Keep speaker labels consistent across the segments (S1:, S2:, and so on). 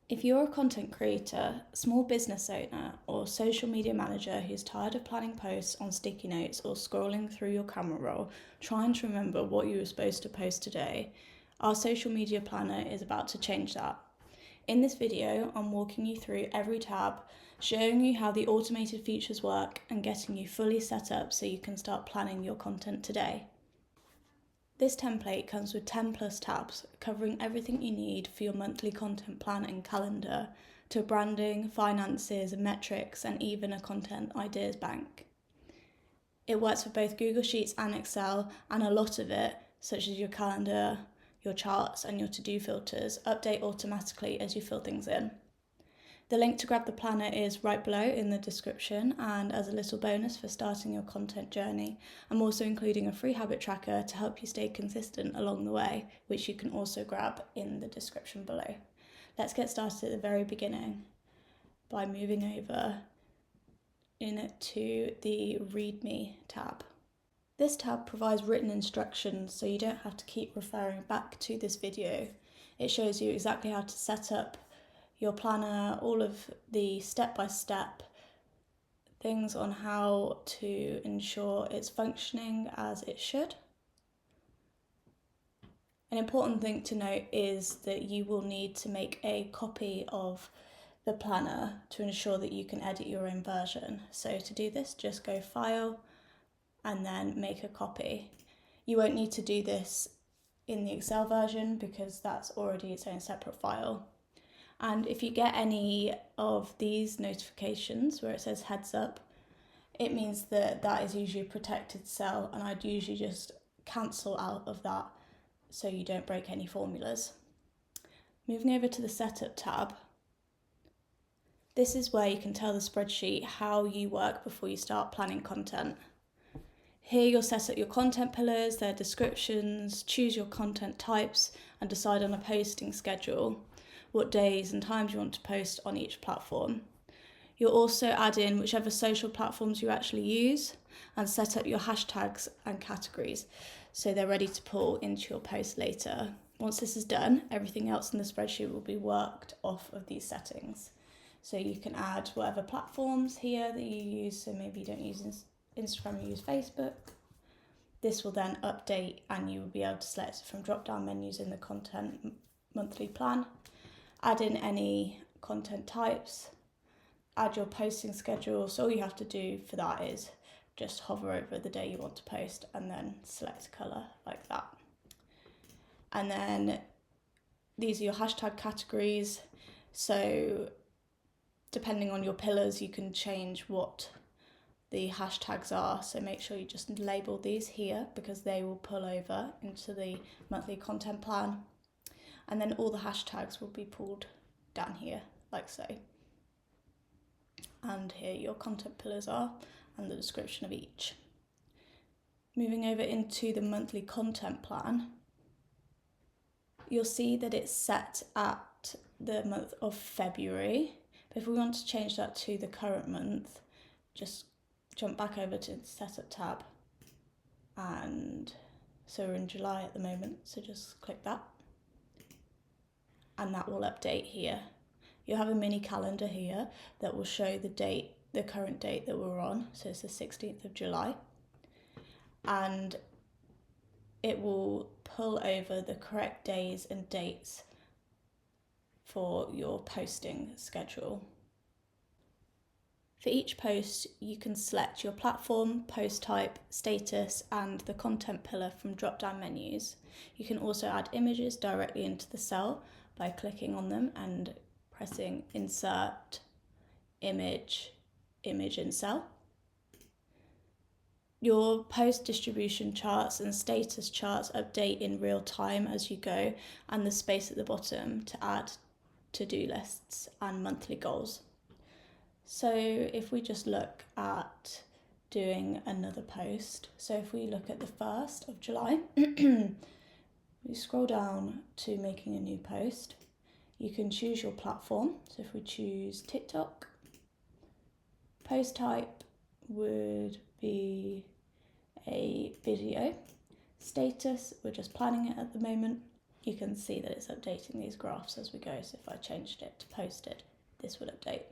S1: If you're a content creator, small business owner, or social media manager who's tired of planning posts on sticky notes or scrolling through your camera roll, trying to remember what you were supposed to post today, our social media planner is about to change that. In this video, I'm walking you through every tab, showing you how the automated features work and getting you fully set up so you can start planning your content today. This template comes with 10 plus tabs, covering everything you need for your monthly content plan and calendar, to branding, finances, metrics, and even a content ideas bank. It works for both Google Sheets and Excel, and a lot of it, such as your calendar, your charts, and your to-do filters, update automatically as you fill things in. The link to grab the planner is right below in the description, and as a little bonus for starting your content journey, I'm also including a free habit tracker to help you stay consistent along the way, which you can also grab in the description below. Let's get started at the very beginning by moving over into the README tab. This tab provides written instructions so you don't have to keep referring back to this video. It shows you exactly how to set up your planner, all of the step-by-step things on how to ensure it's functioning as it should. An important thing to note is that you will need to make a copy of the planner to ensure that you can edit your own version. So to do this, just go File and then make a copy. You won't need to do this in the Excel version because that's already its own separate file. And if you get any of these notifications where it says heads up, it means that that is usually a protected cell, and I'd usually just cancel out of that so you don't break any formulas. Moving over to the setup tab, this is where you can tell the spreadsheet how you work before you start planning content. Here you'll set up your content pillars, their descriptions, choose your content types, and decide on a posting schedule, what days and times you want to post on each platform. You'll also add in whichever social platforms you actually use and set up your hashtags and categories so they're ready to pull into your post later. Once this is done, everything else in the spreadsheet will be worked off of these settings. So you can add whatever platforms here that you use, so maybe you don't use Instagram, you use Facebook. This will then update and you will be able to select from drop-down menus in the content monthly plan. Add in any content types, add your posting schedule. So all you have to do for that is just hover over the day you want to post and then select colour like that. And then these are your hashtag categories. So depending on your pillars, you can change what the hashtags are. So make sure you just label these here because they will pull over into the monthly content plan. And then all the hashtags will be pulled down here, like so. And here your content pillars are and the description of each. Moving over into the monthly content plan, you'll see that it's set at the month of February. But if we want to change that to the current month, just jump back over to the setup tab. And so we're in July at the moment, so just click that. And that will update here. You'll have a mini calendar here that will show the date, the current date that we're on. So it's the 16th of July. And it will pull over the correct days and dates for your posting schedule. For each post, you can select your platform, post type, status, and the content pillar from drop-down menus. You can also add images directly into the cell by clicking on them and pressing Insert, Image, Image in Cell. Your post distribution charts and status charts update in real time as you go, and the space at the bottom to add to-do lists and monthly goals. So if we just look at doing another post, so if we look at the 1st of July, we scroll down to making a new post. You can choose your platform. So if we choose TikTok, post type would be a video. Status, we're just planning it at the moment. you can see that it's updating these graphs as we go. So if I changed it to posted, this would update.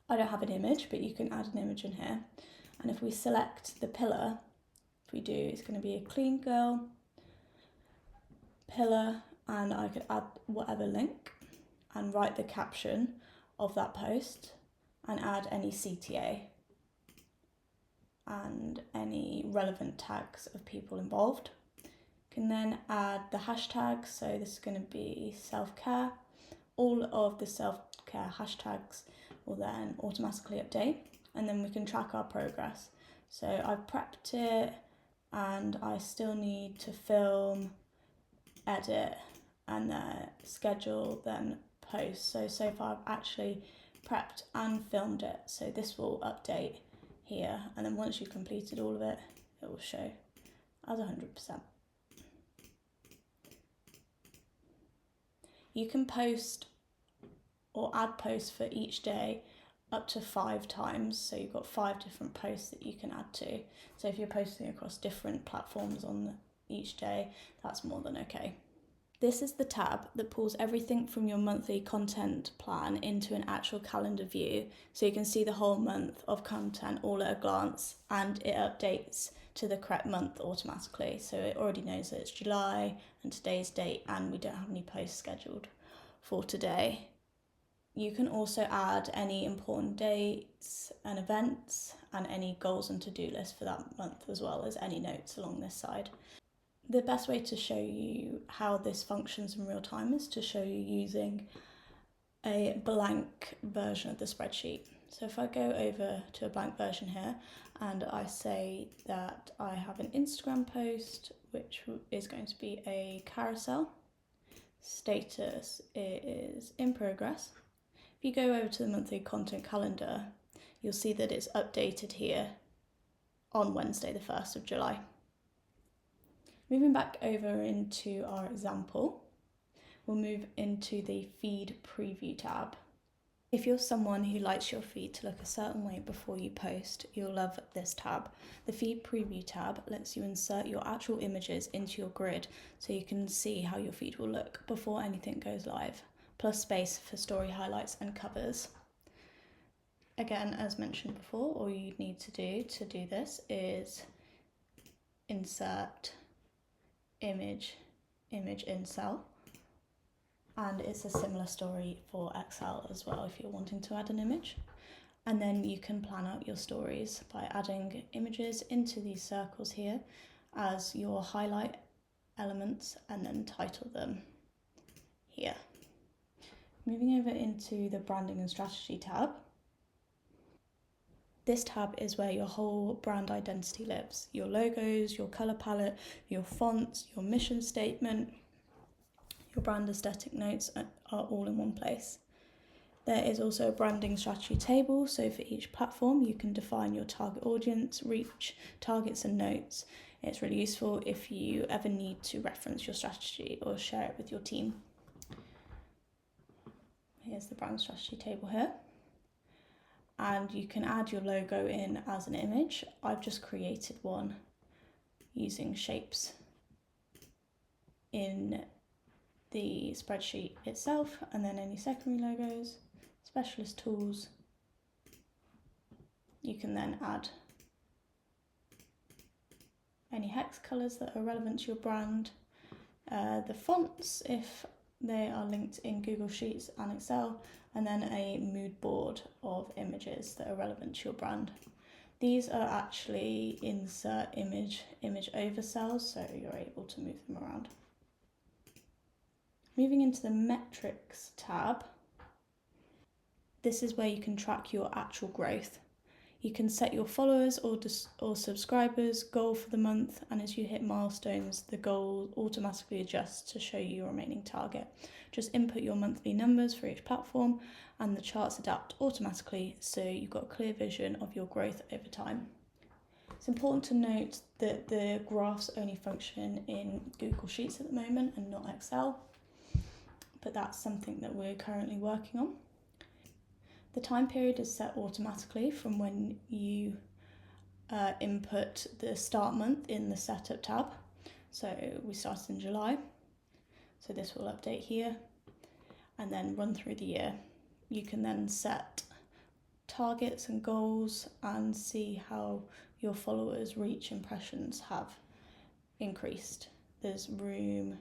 S1: I don't have an image, but you can add an image in here. And if we select the pillar, if we do, it's going to be a clean girl pillar, and I could add whatever link and write the caption of that post and add any CTA and any relevant tags of people involved. Can then add the hashtags, so this is going to be self-care. All of the self-care hashtags will then automatically update, and then we can track our progress. So I've prepped it and I still need to film, edit, and then schedule, then post. So far I've actually prepped and filmed it, so this will update here, and then once you've completed all of it, it will show as 100%. You can post or add posts for each day up to 5 times, so you've got 5 different posts that you can add to. So if you're posting across different platforms on each day, that's more than okay. This is the tab that pulls everything from your monthly content plan into an actual calendar view, so you can see the whole month of content all at a glance, and it updates to the correct month automatically. So it already knows that it's July and today's date, and we don't have any posts scheduled for today. You can also add any important dates and events and any goals and to-do list for that month, as well as any notes along this side. The best way to show you how this functions in real time is to show you using a blank version of the spreadsheet. So if I go over to a blank version here and I say that I have an Instagram post, which is going to be a carousel, status is in progress. If you go over to the monthly content calendar, you'll see that it's updated here on Wednesday, the 1st of July. Moving back over into our example, we'll move into the feed preview tab. If you're someone who likes your feed to look a certain way before you post, you'll love this tab. The feed preview tab lets you insert your actual images into your grid so you can see how your feed will look before anything goes live, plus space for story highlights and covers. Again, as mentioned before, all you need to do this is insert image in cell, and it's a similar story for Excel as well if you're wanting to add an image. And then you can plan out your stories by adding images into these circles here as your highlight elements, and then title them here. Moving over into the branding and strategy tab. This tab is where your whole brand identity lives. Your logos, your colour palette, your fonts, your mission statement, your brand aesthetic notes are all in one place. There is also a branding strategy table, so for each platform you can define your target audience, reach, targets and notes. It's really useful if you ever need to reference your strategy or share it with your team. Here's the brand strategy table here. And you can add your logo in as an image. I've just created one using shapes in the spreadsheet itself, and then any secondary logos, specialist tools. You can then add any hex colours that are relevant to your brand, the fonts if they are linked in Google Sheets and Excel, and then a mood board of images that are relevant to your brand. These are actually insert image over cells, so you're able to move them around. Moving into the metrics tab, this is where you can track your actual growth. You can set your followers or subscribers goal for the month, and as you hit milestones, the goal automatically adjusts to show you your remaining target. Just input your monthly numbers for each platform and the charts adapt automatically, so you've got a clear vision of your growth over time. It's important to note that the graphs only function in Google Sheets at the moment and not Excel, but that's something that we're currently working on. The time period is set automatically from when you input the start month in the setup tab. So we started in July, so this will update here and then run through the year. You can then set targets and goals and see how your followers' reach impressions have increased. There's room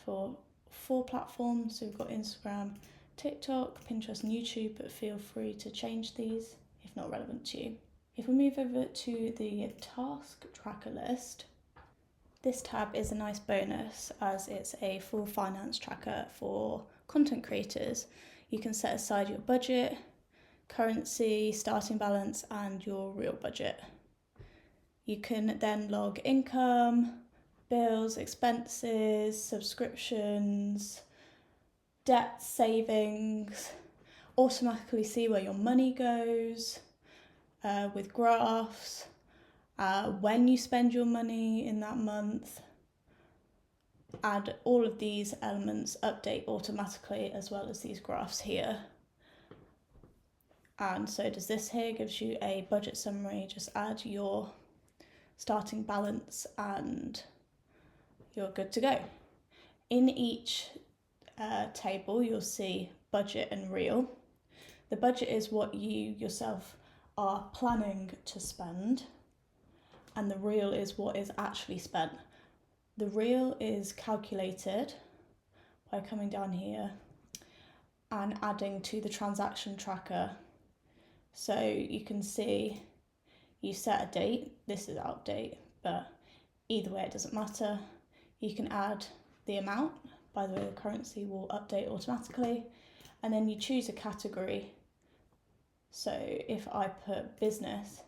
S1: for 4 platforms, so we've got Instagram, TikTok, Pinterest and YouTube, but feel free to change these if not relevant to you. If we move over to the task tracker list, this tab is a nice bonus as it's a full finance tracker for content creators. You can set aside your budget, currency, starting balance and your real budget. You can then log income, bills, expenses, subscriptions, debt, savings, automatically see where your money goes with graphs, when you spend your money in that month, and all of these elements update automatically as well as these graphs here. And so does this here, gives you a budget summary. Just add your starting balance and you're good to go. In each table you'll see budget and real. The budget is what you yourself are planning to spend, and the real is what is actually spent. The real is calculated by coming down here and adding to the transaction tracker. So you can see you set a date, this is out of date, but either way it doesn't matter. You can add the amount, by the way the currency will update automatically, and then you choose a category. So if I put business,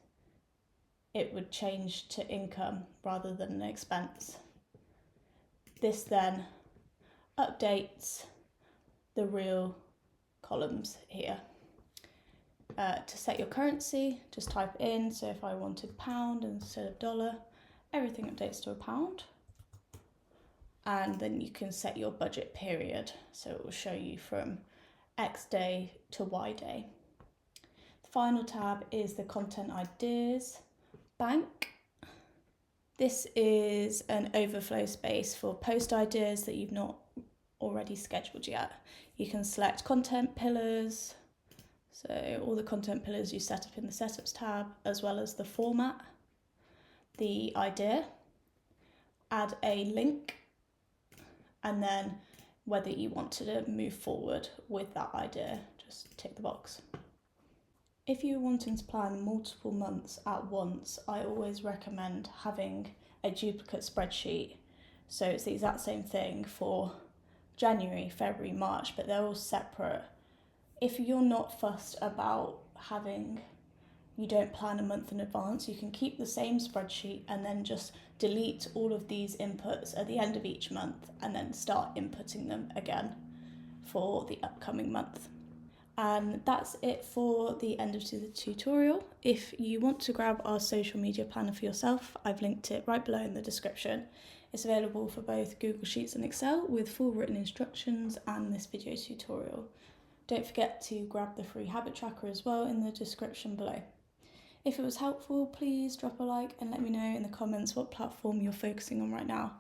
S1: it would change to income rather than an expense. This then updates the real columns here. To set your currency, just type in, so if I wanted pound instead of dollar, everything updates to a pound. And then you can set your budget period, so it will show you from X day to Y day. The final tab is the content ideas bank. This is an overflow space for post ideas that you've not already scheduled yet. You can select content pillars, so all the content pillars you set up in the setups tab, as well as the format, the idea, add a link, and then whether you want to move forward with that idea, just tick the box. If you're wanting to plan multiple months at once, I always recommend having a duplicate spreadsheet. So it's the exact same thing for January, February, March, but they're all separate. If you're not fussed about you don't plan a month in advance, you can keep the same spreadsheet and then just delete all of these inputs at the end of each month and then start inputting them again for the upcoming month. And that's it for the end of the tutorial. If you want to grab our social media planner for yourself, I've linked it right below in the description. It's available for both Google Sheets and Excel with full written instructions and this video tutorial. Don't forget to grab the free habit tracker as well in the description below. If it was helpful, please drop a like and let me know in the comments what platform you're focusing on right now.